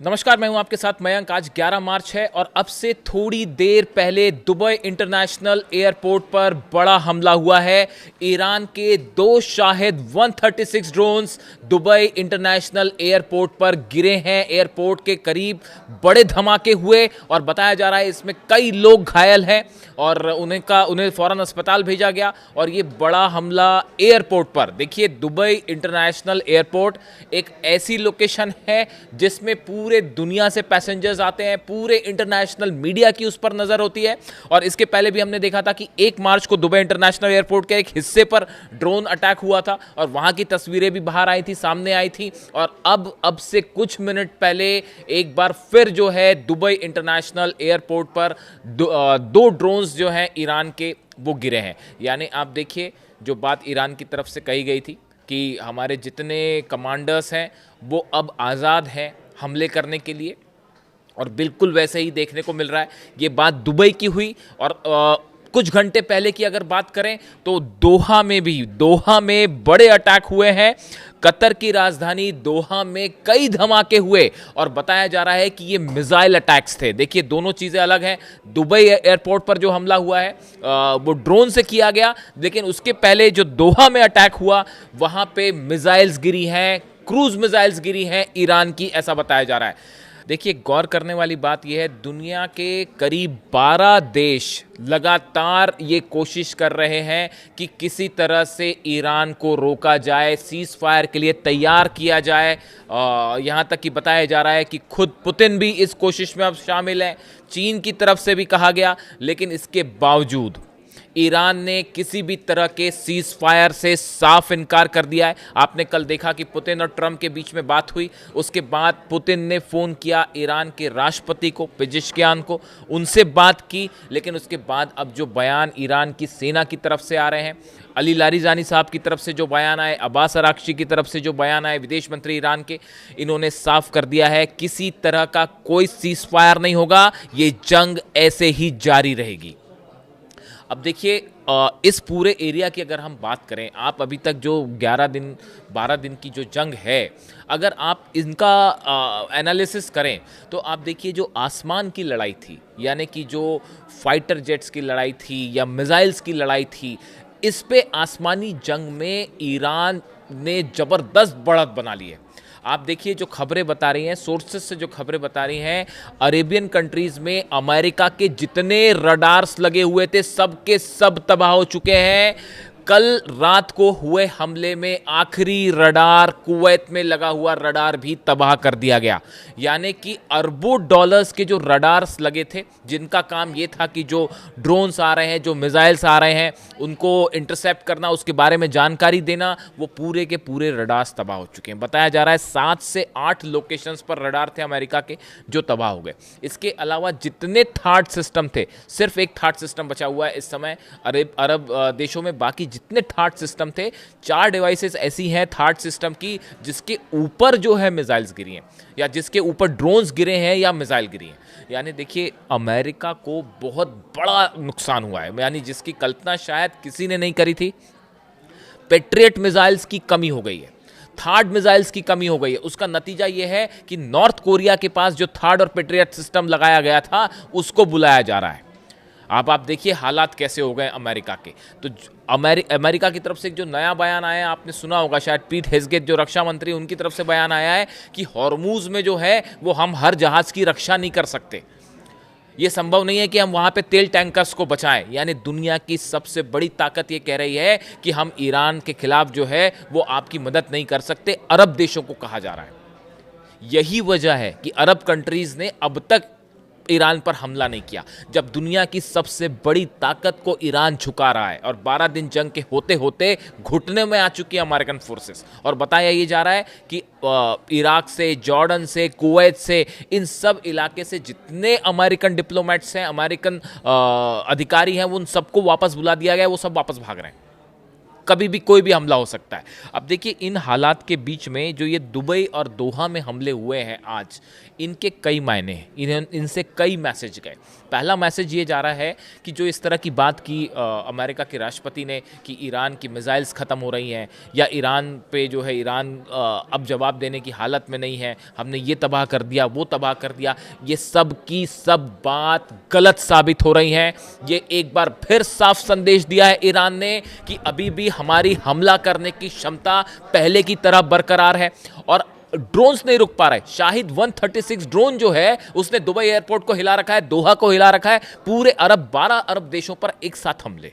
नमस्कार, मैं हूं आपके साथ मयंक। आज 11 मार्च है और अब से थोड़ी देर पहले दुबई इंटरनेशनल एयरपोर्ट पर बड़ा हमला हुआ है। ईरान के दो Shahid 136 drones Dubai international airport पर गिरे हैं। एयरपोर्ट के करीब बड़े धमाके हुए और बताया जा रहा है इसमें कई लोग घायल हैं और उन्हें फौरन अस्पताल भेजा गया। और ये बड़ा हमला एयरपोर्ट पर, देखिए दुबई इंटरनेशनल एयरपोर्ट एक ऐसी लोकेशन है जिसमें पूरे दुनिया से पैसेंजर्स आते हैं, पूरे इंटरनेशनल मीडिया की उस पर नजर होती है। और इसके पहले भी हमने देखा था कि 1 मार्च को दुबई इंटरनेशनल एयरपोर्ट के एक हिस्से पर ड्रोन अटैक हुआ था और वहां की तस्वीरें भी बाहर आई थी, सामने आई थी। और अब से कुछ मिनट पहले एक बार फिर जो है दुबई इंटरनेशनल एयरपोर्ट पर दो ड्रोन्स जो हैं ईरान के वो गिरे हैं। यानी आप देखिए, जो बात ईरान की तरफ से कही गई थी कि हमारे जितने कमांडर्स हैं वो अब आज़ाद हैं हमले करने के लिए, और बिल्कुल वैसे ही देखने को मिल रहा है। ये बात दुबई की हुई और कुछ घंटे पहले की अगर बात करें तो दोहा में बड़े अटैक हुए हैं। कतर की राजधानी दोहा में कई धमाके हुए और बताया जा रहा है कि ये मिसाइल अटैक्स थे। देखिए, दोनों चीज़ें अलग हैं। दुबई एयरपोर्ट पर जो हमला हुआ है वो ड्रोन से किया गया, लेकिन उसके पहले जो दोहा में अटैक हुआ वहां पे मिसाइल्स गिरी हैं, क्रूज मिसाइल्स गिरी हैं ईरान की, ऐसा बताया जा रहा है। देखिए, गौर करने वाली बात यह है, दुनिया के करीब 12 देश लगातार ये कोशिश कर रहे हैं कि किसी तरह से ईरान को रोका जाए, सीज फायर के लिए तैयार किया जाए। यहाँ तक कि बताया जा रहा है कि खुद पुतिन भी इस कोशिश में अब शामिल हैं, चीन की तरफ से भी कहा गया। लेकिन इसके बावजूद ईरान ने किसी भी तरह के सीज फायर से साफ इनकार कर दिया है। आपने कल देखा कि पुतिन और ट्रंप के बीच में बात हुई, उसके बाद पुतिन ने फ़ोन किया ईरान के राष्ट्रपति को, पेजेश्कियान को, उनसे बात की। लेकिन उसके बाद अब जो बयान ईरान की सेना की तरफ से आ रहे हैं, अली लारिजानी साहब की तरफ से जो बयान आए, अब्बास अराक्ची की तरफ से जो बयान आए, विदेश मंत्री ईरान के, इन्होंने साफ कर दिया है किसी तरह का कोई सीज फायर नहीं होगा, ये जंग ऐसे ही जारी रहेगी। अब देखिए, इस पूरे एरिया की अगर हम बात करें, आप अभी तक जो 12 दिन की जो जंग है, अगर आप इनका एनालिसिस करें तो आप देखिए, जो आसमान की लड़ाई थी, यानी कि जो फाइटर जेट्स की लड़ाई थी या मिसाइल्स की लड़ाई थी, इस पे आसमानी जंग में ईरान ने ज़बरदस्त बढ़त बना ली है। आप देखिए, जो खबरें बता रही हैं, सोर्सेस से जो खबरें बता रही हैं, अरेबियन कंट्रीज़ में अमेरिका के जितने रडार्स लगे हुए थे सब के सब तबाह हो चुके हैं। कल रात को हुए हमले में आखिरी रडार, कुवैत में लगा हुआ रडार भी तबाह कर दिया गया। यानी कि अरबों डॉलर्स के जो रडार्स लगे थे, जिनका काम ये था कि जो ड्रोन्स आ रहे हैं, जो मिसाइल्स आ रहे हैं, उनको इंटरसेप्ट करना, उसके बारे में जानकारी देना, वो पूरे के पूरे रडार्स तबाह हो चुके हैं। बताया जा रहा है 7 से 8 लोकेशंस पर रडार थे अमेरिका के जो तबाह हो गए। इसके अलावा जितने थार्ड सिस्टम थे, सिर्फ एक थार्ड सिस्टम बचा हुआ है इस समय अरब देशों में। बाकी जितने थार्ड सिस्टम थे, 4 डिवाइसेस ऐसी हैं थार्ड सिस्टम की जिसके ऊपर जो है मिसाइल्स गिरी हैं, या जिसके ऊपर ड्रोन्स गिरे हैं या मिसाइल गिरी हैं। यानी देखिए, अमेरिका को बहुत बड़ा नुकसान हुआ है, यानी जिसकी कल्पना शायद किसी ने नहीं करी थी। पेट्रियट मिसाइल्स की कमी हो गई है, थर्ड मिसाइल्स की कमी हो गई है। उसका नतीजा यह है कि नॉर्थ कोरिया के पास जो थर्ड और पेट्रियट सिस्टम लगाया गया था, उसको बुलाया जा रहा है। आप देखिए हालात कैसे हो गए अमेरिका के। तो अमेरिका की तरफ से जो नया बयान आया है, आपने सुना होगा शायद, पीट हेग्सेथ जो रक्षा मंत्री, उनकी तरफ से बयान आया है कि हॉर्मूज में जो है वो हम हर जहाज की रक्षा नहीं कर सकते। ये संभव नहीं है कि हम वहाँ पे तेल टैंकर्स को बचाएं। यानी दुनिया की सबसे बड़ी ताकत ये कह रही है कि हम ईरान के खिलाफ जो है वो आपकी मदद नहीं कर सकते। अरब देशों को कहा जा रहा है। यही वजह है कि अरब कंट्रीज ने अब तक ईरान पर हमला नहीं किया, जब दुनिया की सबसे बड़ी ताकत को ईरान झुका रहा है। और 12 दिन जंग के होते होते घुटने में आ चुकी है अमेरिकन फोर्सेस। और बताया ये जा रहा है कि इराक से, जॉर्डन से, कुवैत से, इन सब इलाके से जितने अमेरिकन डिप्लोमेट्स हैं, अमेरिकन अधिकारी हैं, उन सबको वापस बुला दिया गया है, वो सब वापस भाग रहे हैं। कभी भी कोई भी हमला हो सकता है। अब देखिए इन हालात के बीच में जो ये दुबई और दोहा में हमले हुए हैं आज, इनके कई मायने हैं, इनसे कई मैसेज गए। पहला मैसेज ये जा रहा है कि जो इस तरह की बात की अमेरिका के राष्ट्रपति ने कि ईरान की मिसाइल्स ख़त्म हो रही हैं या ईरान पे जो है ईरान अब जवाब देने की हालत में नहीं है, हमने ये तबाह कर दिया वो तबाह कर दिया, ये सब की सब बात गलत साबित हो रही है। ये एक बार फिर साफ संदेश दिया है ईरान ने कि अभी भी हमारी हमला करने की क्षमता पहले की तरह बरकरार है और ड्रोन्स नहीं रुक पा रहे। शाहिद 136 ड्रोन जो है उसने दुबई एयरपोर्ट को हिला रखा है, दोहा को हिला रखा है, पूरे 12 अरब देशों पर एक साथ हमले,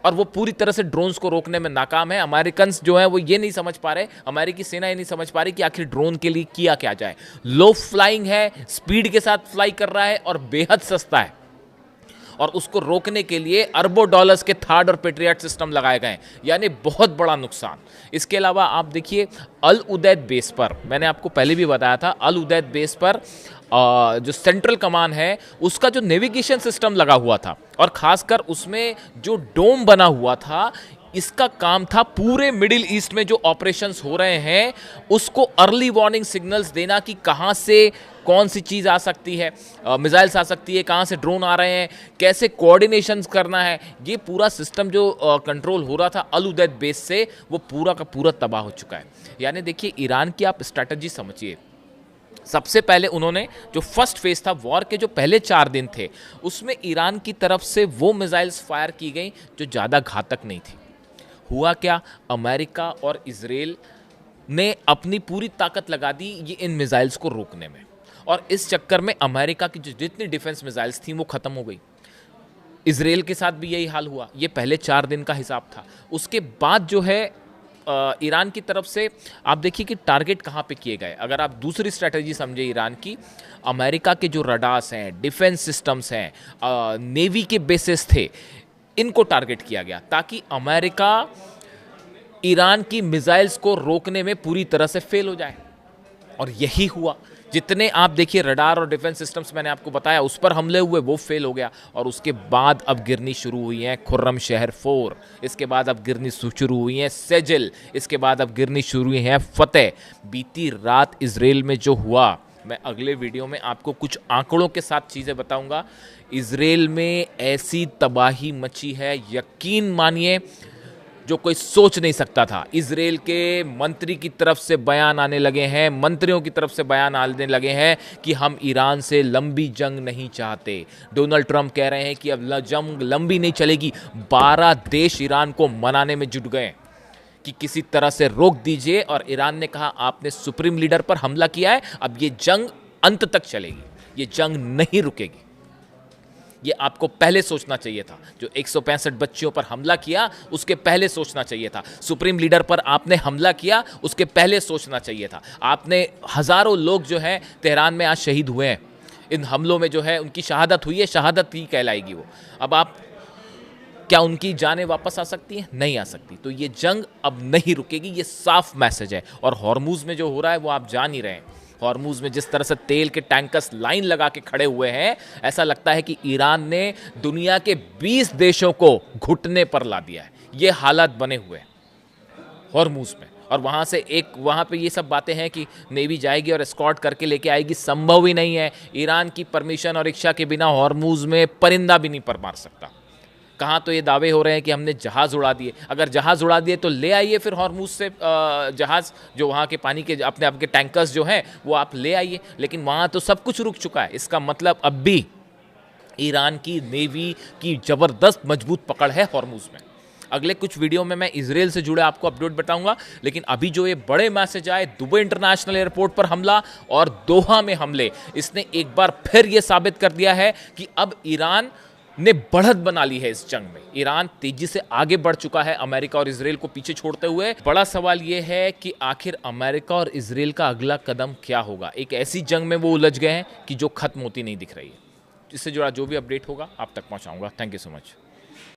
और वो पूरी तरह से ड्रोन्स को रोकने में नाकाम है। अमेरिकन जो है वो ये नहीं समझ पा रहे, अमेरिकी सेना ये नहीं समझ पा रही कि आखिर ड्रोन के लिए किया क्या जाए। लो फ्लाइंग है, स्पीड के साथ फ्लाई कर रहा है और बेहद सस्ता है, और उसको रोकने के लिए अरबों डॉलर्स के थार्ड और पेट्रियट सिस्टम लगाए गए, यानी बहुत बड़ा नुकसान। इसके अलावा आप देखिए अल उदैद बेस पर, मैंने आपको पहले भी बताया था, अल उदैद बेस पर जो सेंट्रल कमान है उसका जो नेविगेशन सिस्टम लगा हुआ था और खासकर उसमें जो डोम बना हुआ था, इसका काम था पूरे मिडिल ईस्ट में जो ऑपरेशंस हो रहे हैं उसको अर्ली वार्निंग सिग्नल्स देना कि कहां से कौन सी चीज़ आ सकती है, मिसाइल्स आ सकती है, कहाँ से ड्रोन आ रहे हैं, कैसे कोऑर्डिनेशंस करना है। ये पूरा सिस्टम जो कंट्रोल हो रहा था अल उदैद बेस से, वो पूरा का पूरा तबाह हो चुका है। यानी देखिए ईरान की आप स्ट्रैटेजी समझिए। सबसे पहले उन्होंने जो फर्स्ट फेज था वॉर के, जो पहले 4 दिन थे, उसमें ईरान की तरफ से वो मिसाइल्स फायर की गई जो ज़्यादा घातक नहीं थी। हुआ क्या, अमेरिका और इजराइल ने अपनी पूरी ताकत लगा दी ये इन मिसाइल्स को रोकने में, और इस चक्कर में अमेरिका की जो जितनी डिफेंस मिसाइल्स थी वो ख़त्म हो गई। इजराइल के साथ भी यही हाल हुआ। ये पहले 4 दिन का हिसाब था। उसके बाद जो है ईरान की तरफ से आप देखिए कि टारगेट कहाँ पे किए गए। अगर आप दूसरी स्ट्रैटेजी समझे ईरान की, अमेरिका के जो रडार्स हैं, डिफेंस सिस्टम्स हैं, नेवी के बेसिस थे, इनको टारगेट किया गया ताकि अमेरिका ईरान की मिसाइल्स को रोकने में पूरी तरह से फेल हो जाए, और यही हुआ। जितने आप देखिए रडार और डिफेंस सिस्टम्स मैंने आपको बताया उस पर हमले हुए, वो फेल हो गया। और उसके बाद अब गिरनी शुरू हुई हैं खुर्रम शहर 4, इसके बाद अब गिरनी शुरू हुई हैं सेजल, इसके बाद अब गिरनी शुरू हुई हैं फतेह। बीती रात इजराइल में जो हुआ, मैं अगले वीडियो में आपको कुछ आंकड़ों के साथ चीज़ें बताऊंगा। इजराइल में ऐसी तबाही मची है, यकीन मानिए, जो कोई सोच नहीं सकता था। इजराइल के मंत्री की तरफ से बयान आने लगे हैं, मंत्रियों की तरफ से बयान आने लगे हैं कि हम ईरान से लंबी जंग नहीं चाहते। डोनाल्ड ट्रंप कह रहे हैं कि अब जंग लंबी नहीं चलेगी। 12 देश ईरान को मनाने में जुट गए कि किसी तरह से रोक दीजिए, और ईरान ने कहा आपने सुप्रीम लीडर पर हमला किया है, अब ये जंग अंत तक चलेगी, ये जंग नहीं रुकेगी। ये आपको पहले सोचना चाहिए था। जो 165 बच्चियों पर हमला किया उसके पहले सोचना चाहिए था। सुप्रीम लीडर पर आपने हमला किया उसके पहले सोचना चाहिए था। आपने हज़ारों लोग जो हैं तेहरान में आज शहीद हुए हैं, इन हमलों में जो है उनकी शहादत हुई है, शहादत ही कहलाएगी वो। अब आप क्या उनकी जानें वापस आ सकती हैं? नहीं आ सकती। तो ये जंग अब नहीं रुकेगी, ये साफ मैसेज है। और हॉर्मुज़ में जो हो रहा है वो आप जान ही रहे हैं। हॉर्मुज़ में जिस तरह से तेल के टैंकर्स लाइन लगा के खड़े हुए हैं, ऐसा लगता है कि ईरान ने दुनिया के 20 देशों को घुटने पर ला दिया है। ये हालात बने हुए हैं हॉर्मुज़ में। और वहाँ पे ये सब बातें हैं कि नेवी जाएगी और एस्कॉर्ट करके लेके आएगी, संभव ही नहीं है। ईरान की परमिशन और इच्छा के बिना हॉर्मुज़ में परिंदा भी नहीं पर मार सकता। कहाँ तो ये दावे हो रहे हैं कि हमने जहाज़ उड़ा दिए। अगर जहाज़ उड़ा दिए तो ले आइए फिर हॉर्मुज़ से जहाज़, जो वहाँ के पानी के अपने आपके टैंकर्स जो हैं वो आप ले आइए। लेकिन वहाँ तो सब कुछ रुक चुका है। इसका मतलब अब भी ईरान की नेवी की ज़बरदस्त मजबूत पकड़ है हॉर्मुज़ में। अगले कुछ वीडियो में मैं इजराइल से जुड़े आपको अपडेट बताऊंगा। लेकिन अभी जो ये बड़े मैसेज आए, दुबई इंटरनेशनल एयरपोर्ट पर हमला और दोहा में हमले, इसने एक बार फिर ये साबित कर दिया है कि अब ईरान ने बढ़त बना ली है इस जंग में। ईरान तेजी से आगे बढ़ चुका है अमेरिका और इजराइल को पीछे छोड़ते हुए। बड़ा सवाल यह है कि आखिर अमेरिका और इजराइल का अगला कदम क्या होगा। एक ऐसी जंग में वो उलझ गए हैं कि जो खत्म होती नहीं दिख रही है। इससे जुड़ा जो भी अपडेट होगा आप तक पहुंचाऊंगा। Thank you so much.